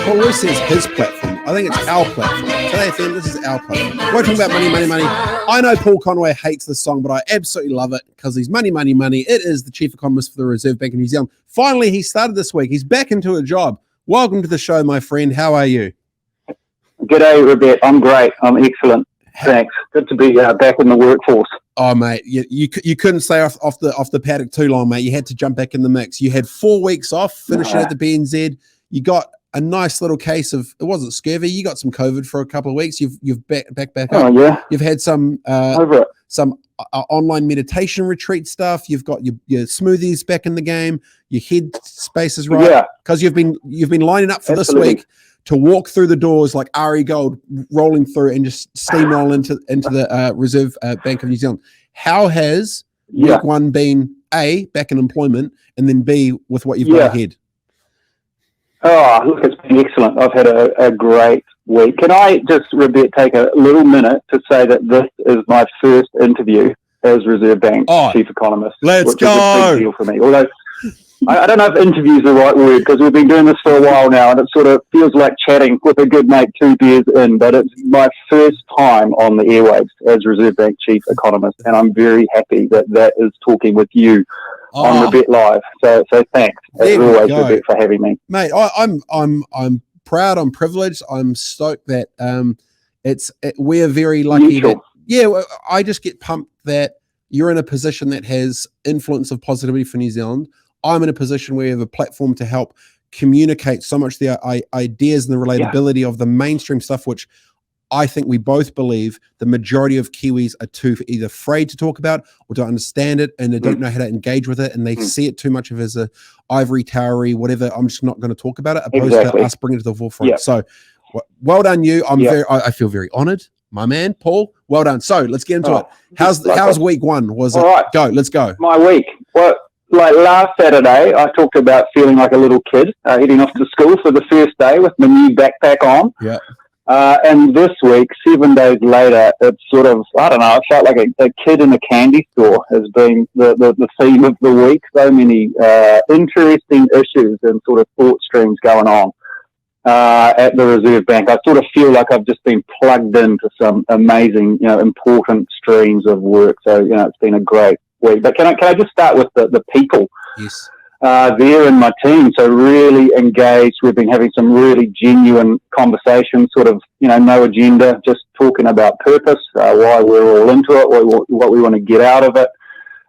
Conway says his platform. I think it's our platform. TodayFM, this is our platform. We're talking about money, money, money. I know Paul Conway hates this song, but I absolutely love it because he's money, money, money. It is the chief economist for the Reserve Bank of New Zealand. Finally, he started this week. He's back into a job. Welcome to the show, my friend. How are you? G'day, Robett. I'm great. I'm excellent. Thanks. Good to be back in the workforce. Oh, mate, you couldn't stay off the paddock too long, mate. You had to jump back in the mix. You had 4 weeks off, finishing at the BNZ. You got a nice little case of, it wasn't scurvy. You got some COVID for a couple of weeks. You've back up. Oh, yeah. You've had some online meditation retreat stuff. You've got your smoothies back in the game. Your head space is right because you've been lining up for this week to walk through the doors like Ari Gold, rolling through and just steamroll into the Reserve Bank of New Zealand. How has week one been, A, back in employment, and then B, with what you've got ahead? Oh, look, it's been excellent. I've had a great week. Can I just, Robett, take a little minute to say that this is my first interview as Reserve Bank Chief Economist. Let's go! Which is a big deal for me. Although I don't know if interview is the right word because we've been doing this for a while now and it sort of feels like chatting with a good mate 2 beers in, but it's my first time on the airwaves as Reserve Bank Chief Economist, and I'm very happy that is talking with you on Robett Live. So thanks, as always, Robett, for having me. Mate, I'm proud, I'm privileged, I'm stoked that we're very lucky that, I just get pumped that you're in a position that has influence of positivity for New Zealand. I'm in a position where we have a platform to help communicate so much the ideas and the relatability of the mainstream stuff, which I think we both believe the majority of Kiwis are too either afraid to talk about or don't understand it, and they don't know how to engage with it, and they see it too much of as a ivory towery, whatever. I'm just not going to talk about it, opposed to us bringing it to the forefront. So, well done, you. I feel very honoured, my man, Paul. Well done. So let's get into it. How's week one? Let's go. My week. Well, like last Saturday, I talked about feeling like a little kid heading off to school for the first day with my new backpack on. Yeah. And this week, 7 days later, it's sort of, I don't know, it felt like a kid in a candy store has been the theme of the week. So many interesting issues and sort of thought streams going on at the Reserve Bank. I sort of feel like I've just been plugged into some amazing, important streams of work. So, it's been a great week. But can I just start with the people? Yes. There in my team, so really engaged. We've been having some really genuine conversations, sort of, no agenda, just talking about purpose, why we're all into it, what we want to get out of it.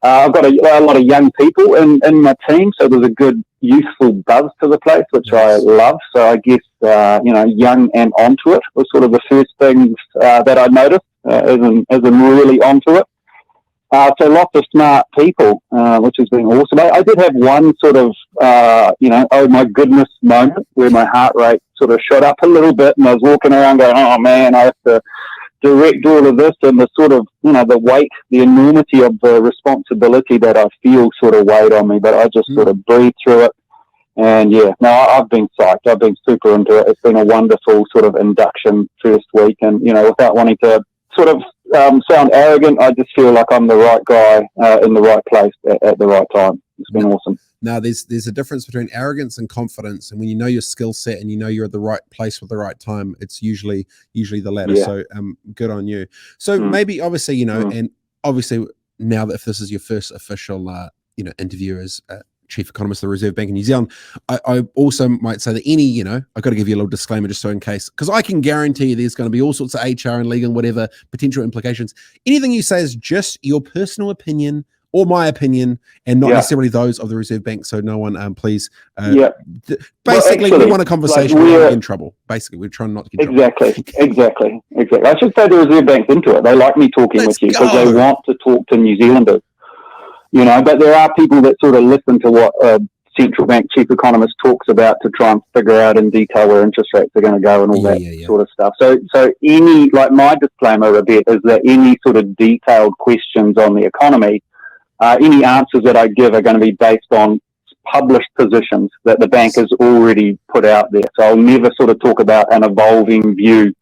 I've got a lot of young people in my team, so there's a good youthful buzz to the place, which I love. So I guess, young and onto it was sort of the first things that I noticed as in really onto it. So lots of smart people, which has been awesome. I did have one sort of, oh my goodness moment where my heart rate sort of shot up a little bit, and I was walking around going, oh man, I have to direct all of this, and the sort of, the weight, the enormity of the responsibility that I feel sort of weighed on me, but I just sort of breathed through it. And I've been psyched. I've been super into it. It's been a wonderful sort of induction first week, and, without wanting to sort of sound arrogant, I just feel like I'm the right guy in the right place at the right time. It's been awesome. Now, there's a difference between arrogance and confidence, and when you know your skill set and you know you're at the right place with the right time, it's usually the latter. So good on you. So maybe obviously and obviously now that if this is your first official interview as Chief Economist of the Reserve Bank of New Zealand, I also might say that I've got to give you a little disclaimer just so in case, because I can guarantee you there's going to be all sorts of HR and legal and whatever potential implications. Anything you say is just your personal opinion or my opinion and not necessarily those of the Reserve Bank. So no one, please. Basically, we want a conversation where we're in trouble. Basically, we're trying not to get in trouble. Exactly. I should say the Reserve Bank's into it. They like me talking with you because they want to talk to New Zealanders. But there are people that sort of listen to what a central bank chief economist talks about to try and figure out in detail where interest rates are going to go and all that sort of stuff. So any, like my disclaimer, Robett, is that any sort of detailed questions on the economy, any answers that I give are going to be based on published positions that the bank has already put out there. So I'll never sort of talk about an evolving view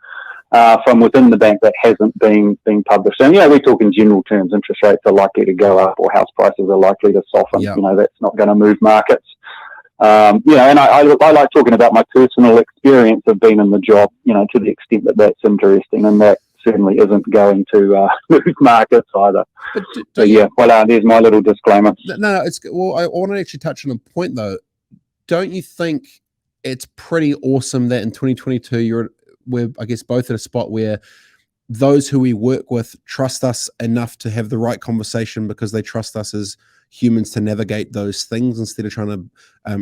from within the bank that hasn't been published. And, we talk in general terms. Interest rates are likely to go up or house prices are likely to soften. That's not going to move markets. And I like talking about my personal experience of being in the job, to the extent that that's interesting, and that certainly isn't going to move markets either. There's my little disclaimer. No, it's well. I want to actually touch on a point though. Don't you think it's pretty awesome that in 2022 we're I guess both at a spot where those who we work with trust us enough to have the right conversation because they trust us as humans to navigate those things instead of trying to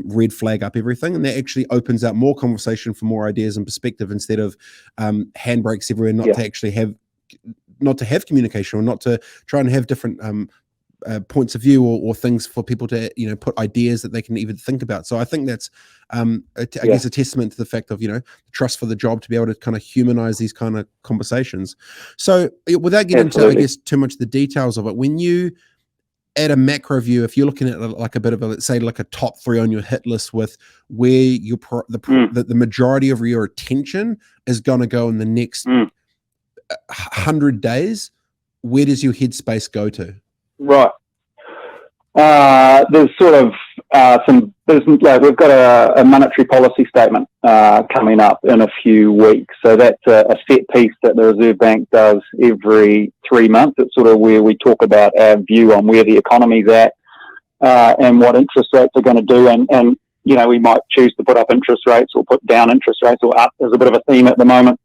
red flag up everything, and that actually opens up more conversation for more ideas and perspective instead of handbrakes everywhere, not to have communication or not to try and have different points of view or things for people to put ideas that they can even think about. So I think that's I guess a testament to the fact of trust for the job to be able to kind of humanize these kind of conversations. So without getting into I guess too much the details of it, when you at a macro view, if you're looking at like a bit of a, let's say like a top 3 on your hit list with where the majority of your attention is going to go in the next 100 days, where does your headspace go to? Right. There's sort of some business, we've got a monetary policy statement coming up in a few weeks. So that's a set piece that the Reserve Bank does every 3 months. It's sort of where we talk about our view on where the economy's at and what interest rates are going to do. And we might choose to put up interest rates or put down interest rates or up. There's a bit of a theme at the moment.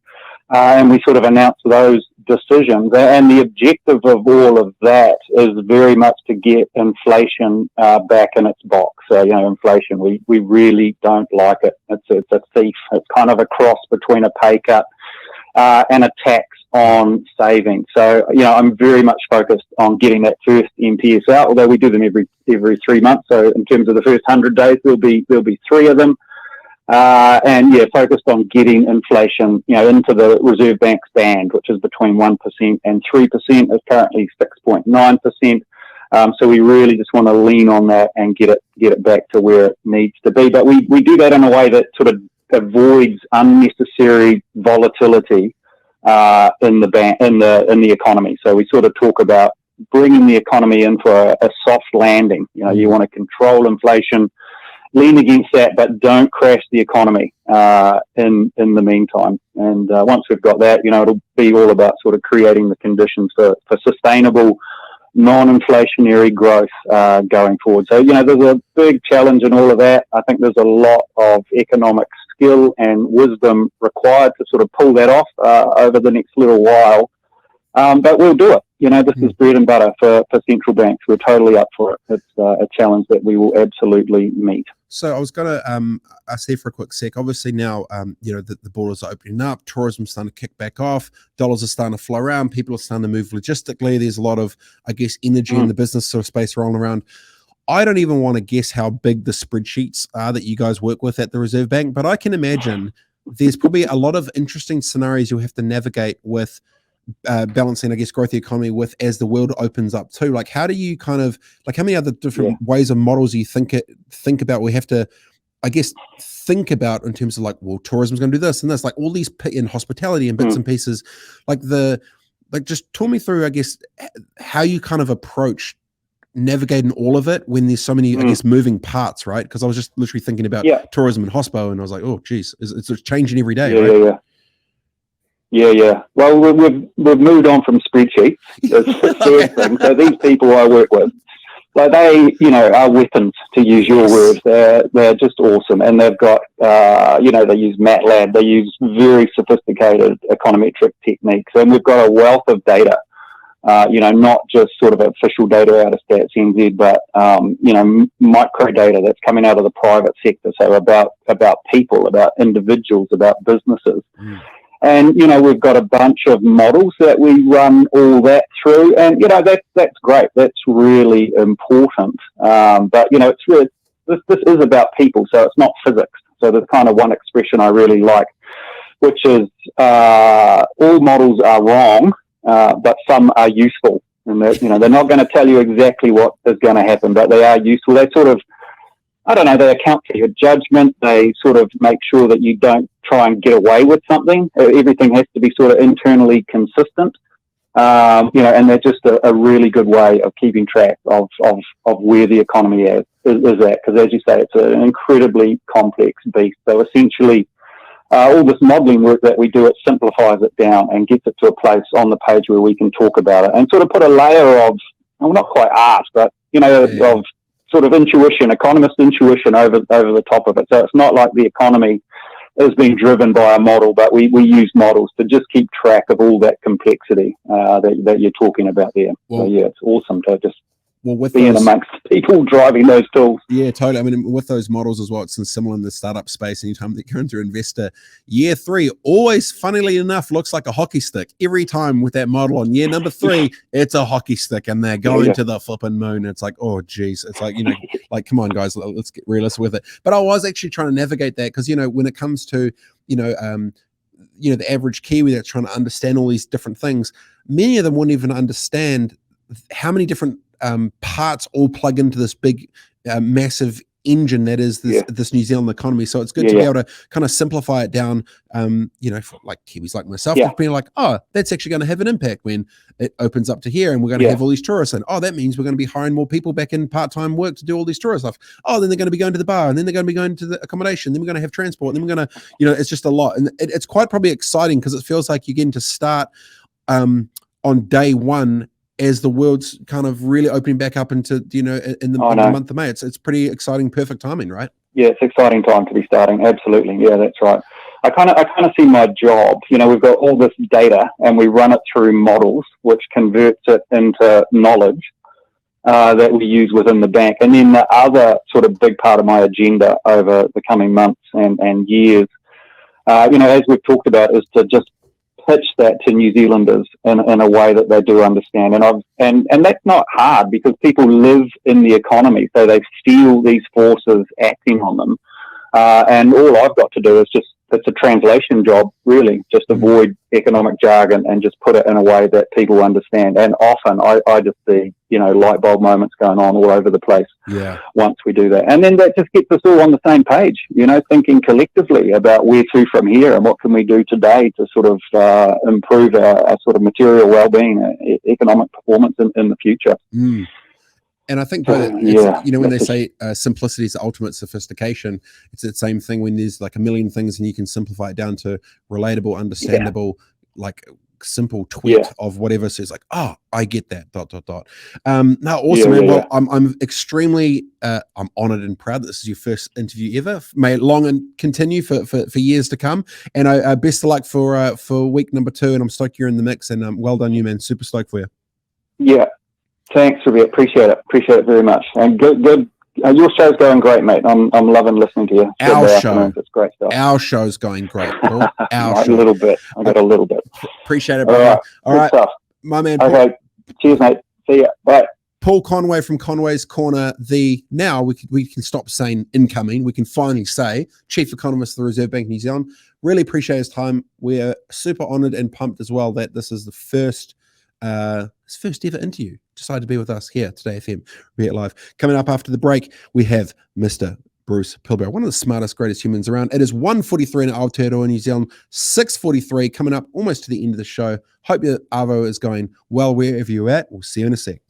And we sort of announce those decisions. And the objective of all of that is very much to get inflation back in its box. So, inflation, we really don't like it. It's a thief. It's kind of a cross between a pay cut and a tax on saving. So, I'm very much focused on getting that first MPS out, although we do them every 3 months. So in terms of the first 100 days, there'll be 3 of them. Focused on getting inflation, into the Reserve Bank's band, which is between 1% and 3%. It's currently 6.9%. So we really just want to lean on that and get it back to where it needs to be. But we do that in a way that sort of avoids unnecessary volatility in the economy. So we sort of talk about bringing the economy into a soft landing. You want to control inflation, lean against that, but don't crash the economy in the meantime. And once we've got that, it'll be all about sort of creating the conditions for sustainable, non-inflationary growth going forward. So, there's a big challenge in all of that. I think there's a lot of economic skill and wisdom required to sort of pull that off over the next little while. But we'll do it. This is bread and butter for central banks. We're totally up for it. It's a challenge that we will absolutely meet. So I was going to say for a quick sec, obviously now, the borders are opening up, tourism's starting to kick back off, dollars are starting to flow around, people are starting to move logistically. There's a lot of, I guess, energy in the business sort of space rolling around. I don't even want to guess how big the spreadsheets are that you guys work with at the Reserve Bank, but I can imagine there's probably a lot of interesting scenarios you'll have to navigate with balancing, I guess, growth of the economy with as the world opens up too. Like, how do you kind of how many other different ways of models do you think about? We have to, I guess, think about in terms of tourism's going to do this and this, like all these in hospitality and bits and pieces. Just talk me through, I guess, how you kind of approach navigating all of it when there's so many, I guess, moving parts, right? Because I was just literally thinking about tourism and hospo, and I was like, oh, geez, it's changing every day, right? Yeah. Well, we've moved on from spreadsheets. It's a fair thing. So these people I work with, they, are weapons, to use your words. They're just awesome, and they've got, they use MATLAB. They use very sophisticated econometric techniques, and we've got a wealth of data. Not just sort of official data out of Stats NZ, but micro data that's coming out of the private sector. So about people, about individuals, about businesses. And, we've got a bunch of models that we run all that through. And, that's great. That's really important. But, it's really, this is about people. So it's not physics. So there's kind of one expression I really like, which is all models are wrong, but some are useful. And they're not going to tell you exactly what is going to happen, but they are useful. They sort of, they account for your judgment. They sort of make sure that you don't try and get away with something. Everything has to be sort of internally consistent. And they're just a really good way of keeping track of where the economy is at. Because as you say, it's an incredibly complex beast. So essentially, all this modelling work that we do, it simplifies it down and gets it to a place on the page where we can talk about it and sort of put a layer of, well, not quite art, but, of sort of intuition, economist intuition over the top of it. So it's not like the economy is being driven by a model, but we use models to just keep track of all that complexity that you're talking about there. Well, so, it's awesome to just with being amongst people driving those tools. Yeah, totally. I mean, with those models as well, it's similar in the startup space. Anytime that you're into investor, year 3 always, funnily enough, looks like a hockey stick. Every time with that model on year number 3, it's a hockey stick, and they're going to the flipping moon. It's like, oh, geez. It's like, like, come on, guys, let's get realistic with it. But I was actually trying to navigate that because, when it comes to, the average Kiwi that's trying to understand all these different things, many of them wouldn't even understand how many different parts all plug into this big, massive engine that is this New Zealand economy. So it's good to be able to kind of simplify it down, for like Kiwis like myself, to be like, oh, that's actually going to have an impact when it opens up to here and we're going to have all these tourists. And, oh, that means we're going to be hiring more people back in part-time work to do all these tourist stuff. Oh, then they're going to be going to the bar, and then they're going to be going to the accommodation. Then we're going to have transport. And then we're going to, it's just a lot. And it's quite probably exciting because it feels like you're getting to start on day one as the world's kind of really opening back up into, in the month of May. It's pretty exciting, perfect timing, right? Yeah, it's exciting time to be starting. Absolutely. Yeah, that's right. I kind of see my job, we've got all this data and we run it through models, which converts it into knowledge that we use within the bank. And then the other sort of big part of my agenda over the coming months and years, as we've talked about, is to just pitch that to New Zealanders in a way that they do understand. And that's not hard because people live in the economy, so they feel these forces acting on them. And all I've got to do is it's a translation job, really, just avoid economic jargon and just put it in a way that people understand. And often I just see, light bulb moments going on all over the place once we do that. And then that just gets us all on the same page, thinking collectively about where to from here and what can we do today to sort of improve our sort of material well-being, economic performance in the future. And I think, when they say simplicity is the ultimate sophistication, it's the same thing when there's like a million things and you can simplify it down to relatable, understandable, like simple tweet of whatever. So it's like, oh, I get that, ... Now, awesome, man. Well, I'm extremely, I'm honored and proud that this is your first interview ever. May it long and continue for years to come. And best of luck for week number 2. And I'm stoked you're in the mix. And well done, you, man. Super stoked for you. Yeah. Thanks, Robett. Appreciate it very much. And good. Your show's going great, mate. I'm loving listening to you. Our show. It's great stuff. Our show's going great, Paul. Our show. A little bit. I got a little bit. Appreciate it, brother. All right. Stuff. My man. Okay. Paul. Cheers, mate. See ya. Bye. Paul Conway from Conway's Corner. Now we can stop saying incoming. We can finally say Chief Economist of the Reserve Bank of New Zealand. Really appreciate his time. We're super honoured and pumped as well that this is the first ever interview. Decided to be with us here today, FM, Be It Live. Coming up after the break, we have Mr. Bruce Pilbara, one of the smartest, greatest humans around. It is 1:43 in Aotearoa, New Zealand, 6:43, coming up almost to the end of the show. Hope your Arvo is going well wherever you're at. We'll see you in a sec.